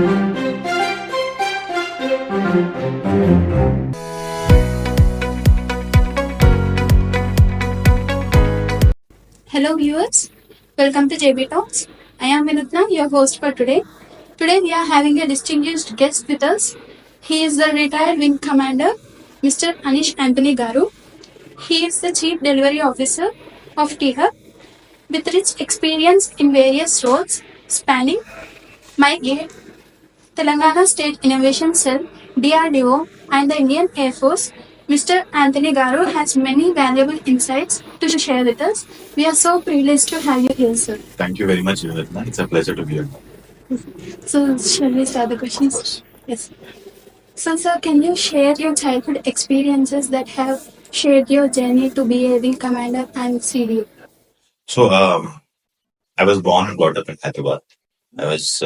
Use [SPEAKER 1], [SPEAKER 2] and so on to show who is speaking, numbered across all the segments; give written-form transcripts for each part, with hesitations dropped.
[SPEAKER 1] Hello viewers, welcome to JB Talks. I am VINUTNA, your host for today. Today we are having a distinguished guest with us. He is the retired Wing Commander, Mr. Anish Antony Garu. He is the Chief Delivery Officer of T-Hub with rich experience in various roles spanning MyGate, Telangana State Innovation Cell, DRDO, and the Indian Air Force. Mr. Anthony Garu has many valuable insights to share with us. We are so privileged to have you here, sir.
[SPEAKER 2] Thank you very much, Videography. It's a pleasure to be here.
[SPEAKER 1] So, shall we start the questions? Yes. So, sir, can you share your childhood experiences that have shaped your journey to be a Wing Commander and CDO?
[SPEAKER 2] So, I was born and brought up in Hyderabad. I was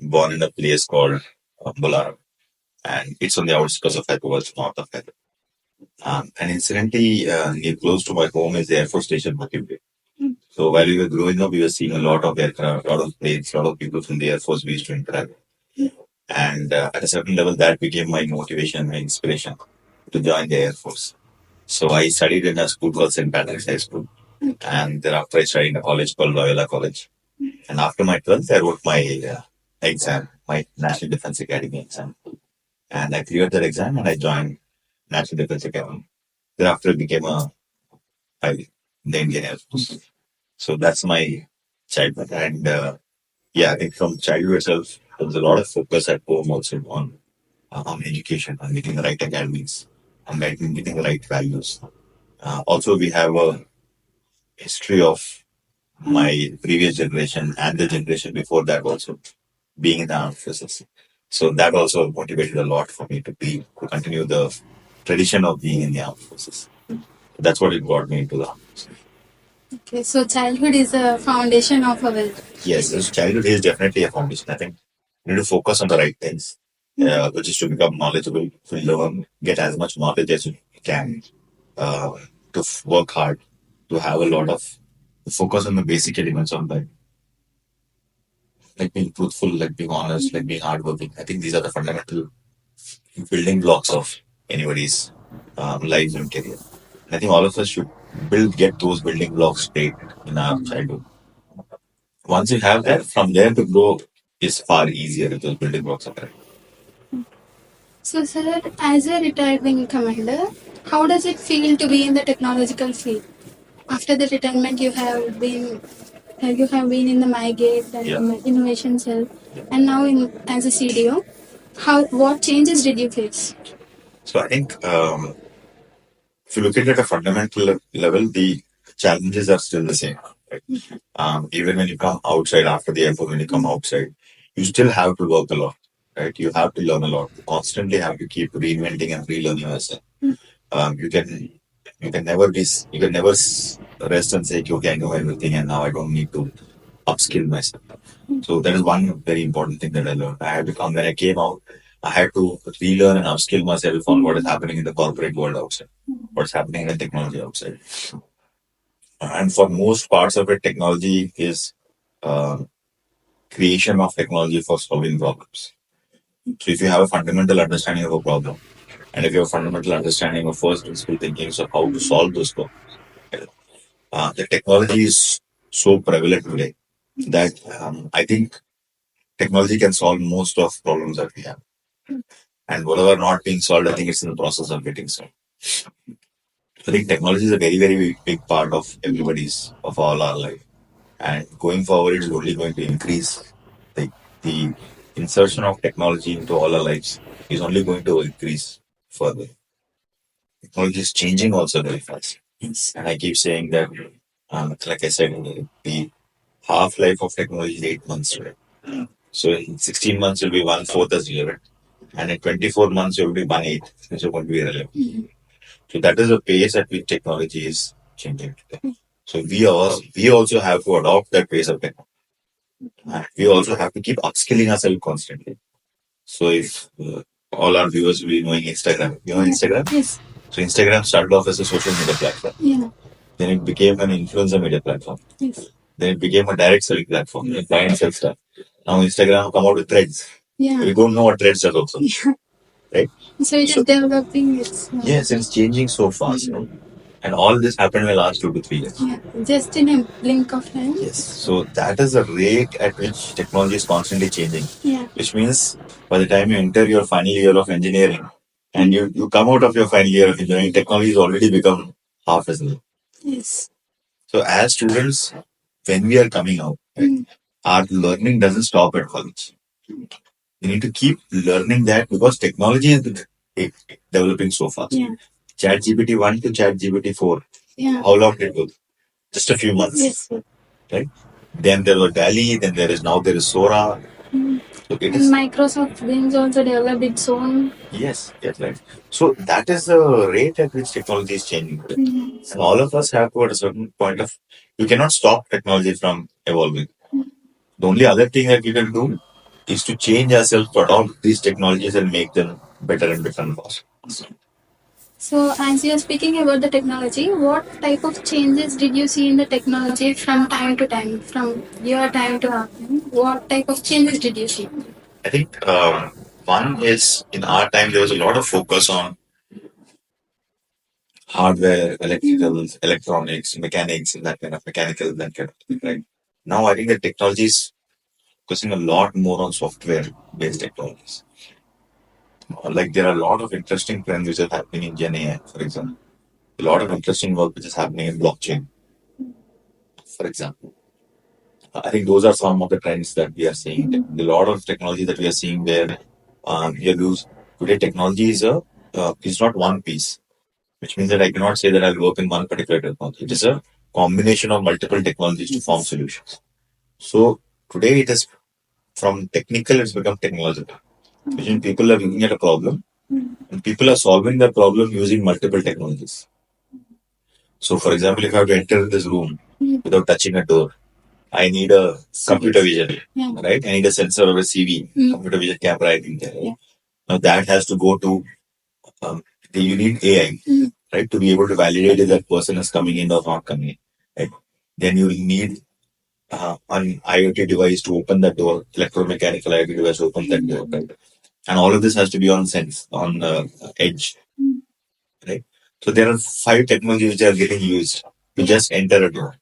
[SPEAKER 2] born in a place called Bolaram, and it's on the outskirts of Hyderabad, north of Hyderabad. And incidentally, near close to my home is the Air Force Station, Bhakivde. So while we were growing up, we were seeing a lot of aircraft, a lot of planes, a lot of people from the Air Force we used to interact. And at a certain level, that became my motivation, my inspiration to join the Air Force. So I studied in a school called St. Patrick's High School. And thereafter, I studied in a college called Loyola College. And after my 12th, I wrote my exam, my National Defense Academy exam. And I cleared that exam and I joined National Defense Academy. Thereafter, I became a pilot in the Indian Air Force. So that's my childhood. And I think from childhood itself, there was a lot of focus at home also on education, on getting the right academies, on getting the right values. Also, we have a history of my previous generation and the generation before that also being in the armed forces. So that also motivated a lot for me to continue the tradition of being in the armed forces. That's what it got me into the armed forces.
[SPEAKER 1] Okay, so childhood is a foundation of our wealth.
[SPEAKER 2] Yes, childhood is definitely a foundation. I think you need to focus on the right things, which is to become knowledgeable, to learn, get as much knowledge as you can, to work hard, to have a lot of focus on the basic elements of life. Like being truthful, like being honest, like being hardworking. I think these are the fundamental building blocks of anybody's lives and career. I think all of us should get those building blocks straight in our childhood. Once you have that, from there to grow is far easier if those building blocks are correct.
[SPEAKER 1] So, sir, as a retired Wing Commander, how does it feel to be in the technological field? After the retirement, you have been in the MyGate and Innovation Cell, and now as a CDO. What changes did you face?
[SPEAKER 2] So I think if you look at it at a fundamental level, the challenges are still the same. Right? Even when you come outside after the airport, when you come outside, you still have to work a lot. Right? You have to learn a lot. You constantly have to keep reinventing and relearning yourself. You can never rest and say, okay, I know everything and now I don't need to upskill myself. So that is one very important thing that I learned. When I came out, I had to relearn and upskill myself on what is happening in the corporate world outside, what's happening in the technology outside. And for most parts of it, technology is creation of technology for solving problems. So if you have a fundamental understanding of a problem, and if you have a fundamental understanding of first principle thinking of how to solve those problems, the technology is so prevalent today that I think technology can solve most of problems that we have. And whatever are not being solved, I think it's in the process of getting solved. I think technology is a very, very big part of all our life. And going forward, it's only going to increase. The insertion of technology into all our lives is only going to increase further. Technology is changing also very fast. And I keep saying that, like I said, the half-life of technology is 8 months today. So in 16 months, it will be 1/4 as relevant. And in 24 months, it will be 1/8, which is going to be relevant. So that is the pace at which technology is changing today. So we also have to adopt that pace of technology. We also have to keep upskilling ourselves constantly. So if all our viewers will be knowing Instagram. You know Instagram?
[SPEAKER 1] Yes.
[SPEAKER 2] So Instagram started off as a social media platform.
[SPEAKER 1] Yeah.
[SPEAKER 2] Then it became an influencer media platform.
[SPEAKER 1] Yes.
[SPEAKER 2] Then it became a direct selling platform. You buy and sell stuff. Now Instagram come out with threads.
[SPEAKER 1] Yeah.
[SPEAKER 2] We don't know what trends are also. Right?
[SPEAKER 1] So it is developing.
[SPEAKER 2] Yes, it's changing so fast. And all this happened in the last 2 to 3 years.
[SPEAKER 1] Yeah, just in a blink of an eye.
[SPEAKER 2] Yes. So that is the rate at which technology is constantly changing.
[SPEAKER 1] Yeah.
[SPEAKER 2] Which means by the time you enter your final year of engineering and you come out of your final year of engineering, technology has already become half as well.
[SPEAKER 1] Yes.
[SPEAKER 2] So as students, when we are coming out, right, our learning doesn't stop at college. We need to keep learning that because technology is developing so fast.
[SPEAKER 1] Yeah.
[SPEAKER 2] Chat GPT 1 to Chat GPT 4.
[SPEAKER 1] Yeah.
[SPEAKER 2] How long did it go? Just a few months.
[SPEAKER 1] Yes.
[SPEAKER 2] Right? Then there was DALI, then there is Sora. So it is
[SPEAKER 1] Microsoft Wings also developed its own.
[SPEAKER 2] yes, right. So that is the rate at which technology is changing. And all of us have to at a certain point of you cannot stop technology from evolving. The only other thing that we can do is to change ourselves to adopt these technologies and make them better and better and faster.
[SPEAKER 1] So, as you are speaking about the technology, what type of changes did you see in the technology from time to time, from your time to our time? What type of changes did you see?
[SPEAKER 2] I think one is in our time there was a lot of focus on hardware, electricals, electronics, mechanics, and that kind of mechanical, that kind of thing, right? Now I think the technology is focusing a lot more on software based technologies. Like there are a lot of interesting trends which are happening in Gen AI, for example. A lot of interesting work which is happening in blockchain, for example. I think those are some of the trends that we are seeing. A lot of technology that we are seeing where we are used today. Technology is not one piece, which means that I cannot say that I'll work in one particular technology. It is a combination of multiple technologies to form solutions. So today it is from technical, it's become technological. Which means people are looking at a problem and people are solving that problem using multiple technologies. So, for example, if I have to enter this room without touching a door, I need a computer vision, right? I need a sensor or a CV, computer vision camera, I think. Right? Now that has to go to, you need AI, right? To be able to validate if that person is coming in or not coming in, right? Then you will need an IoT device to open that door, electromechanical IoT device to open that door, right? And all of this has to be on sense, on edge, right? So there are 5 technologies which are getting used to just enter a door.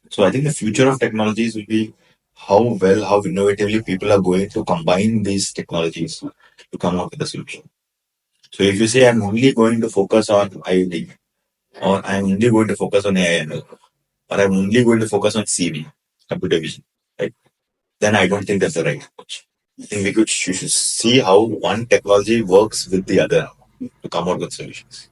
[SPEAKER 2] So I think the future of technologies will be how innovatively people are going to combine these technologies to come up with a solution. So if you say I'm only going to focus on IoT, or I'm only going to focus on AI, or I'm only going to focus on CV, computer vision, right? Then I don't think that's the right approach. I think you should see how one technology works with the other to come out with solutions.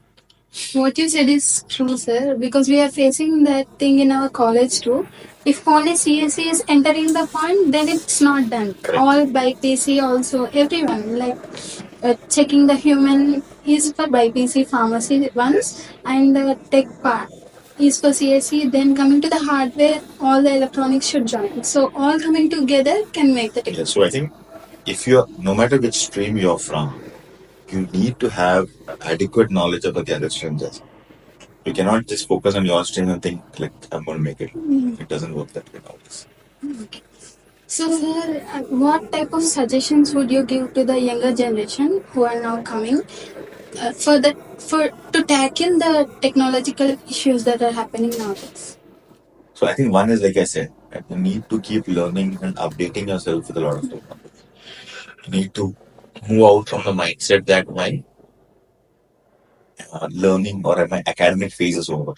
[SPEAKER 1] What you said is true, sir, because we are facing that thing in our college too. If only CSE is entering the point, then it's not done.
[SPEAKER 2] Correct.
[SPEAKER 1] All by PC also, everyone, like checking the human is for by PC pharmacy once, and the tech part is for CSE. Then coming to the hardware, all the electronics should join. So all coming together can make the
[SPEAKER 2] Yeah,
[SPEAKER 1] technology.
[SPEAKER 2] so I think if you're, no matter which stream you're from, you need to have adequate knowledge about the other streams. You cannot just focus on your stream and think, like, I'm going to make it. It doesn't work that way nowadays.
[SPEAKER 1] So, sir, what type of suggestions would you give to the younger generation who are now coming for to tackle the technological issues that are happening nowadays?
[SPEAKER 2] So I think one is, like I said, that you need to keep learning and updating yourself with a lot of technology. You need to move out from the mindset that my learning or my academic phase is over.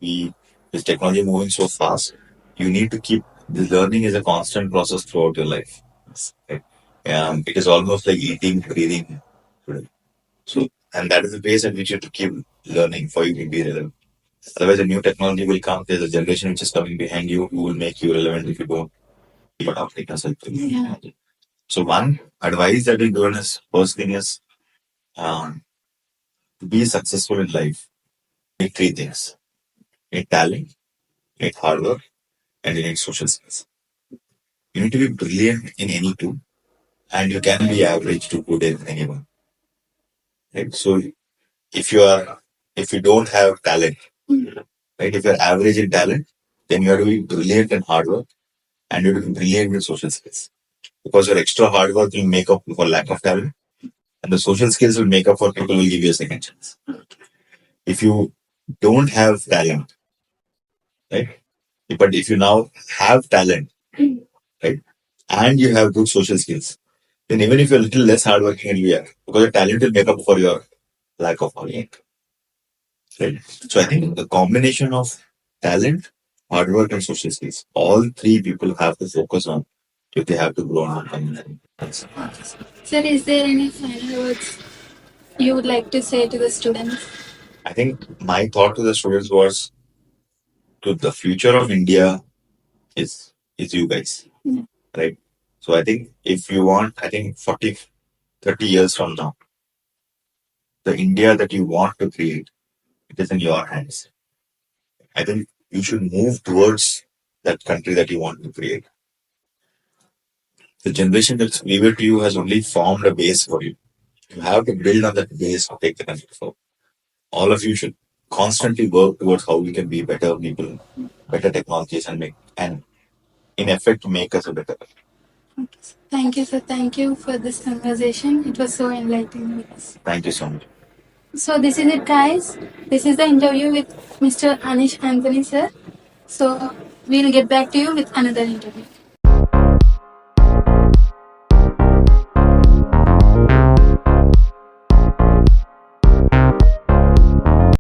[SPEAKER 2] With technology moving so fast, you need to keep the learning is a constant process throughout your life. Right? It is almost like eating, breathing. So, and that is the pace at which you have to keep learning for you to be relevant. Otherwise, a new technology will come. There's a generation which is coming behind you who will make you relevant if you don't keep adapting yourself to new technology. So, one advice that we given is first thing is to be successful in life. You need 3 things: you need talent, you need hard work, and you need social skills. You need to be brilliant in any two, and you can be average to good in anyone. Right? So, if you are, if you don't have talent, right? If you're average in talent, then you have to be brilliant in hard work and you have to be brilliant in social skills. because your extra hard work will make up for lack of talent, and the social skills will make up for people who will give you a second chance. If you don't have talent, right? But if you now have talent, right, and you have good social skills, then even if you're a little less hardworking and you are, because your talent will make up for your lack of hard work. Right? So I think the combination of talent, hard work, and social skills, all three people have to focus on if they have to grow on community.
[SPEAKER 1] Sir, is there any final words you would like to say to the students?
[SPEAKER 2] I think my thought to the students was to the future of India is you guys. Right? So I think if you want, I think 40, 30 years from now, the India that you want to create, it is in your hands. I think you should move towards that country that you want to create. The generation that's given to you has only formed a base for you. You have to build on that base to take the country forward. All of you should constantly work towards how we can be better people, better technologies, and in effect make us a better country.
[SPEAKER 1] Thank you, sir. Thank you for this conversation. It was so enlightening.
[SPEAKER 2] Thank you so much.
[SPEAKER 1] So this is it, guys. This is the interview with Mr. Anish Antony, sir. So we'll get back to you with another interview.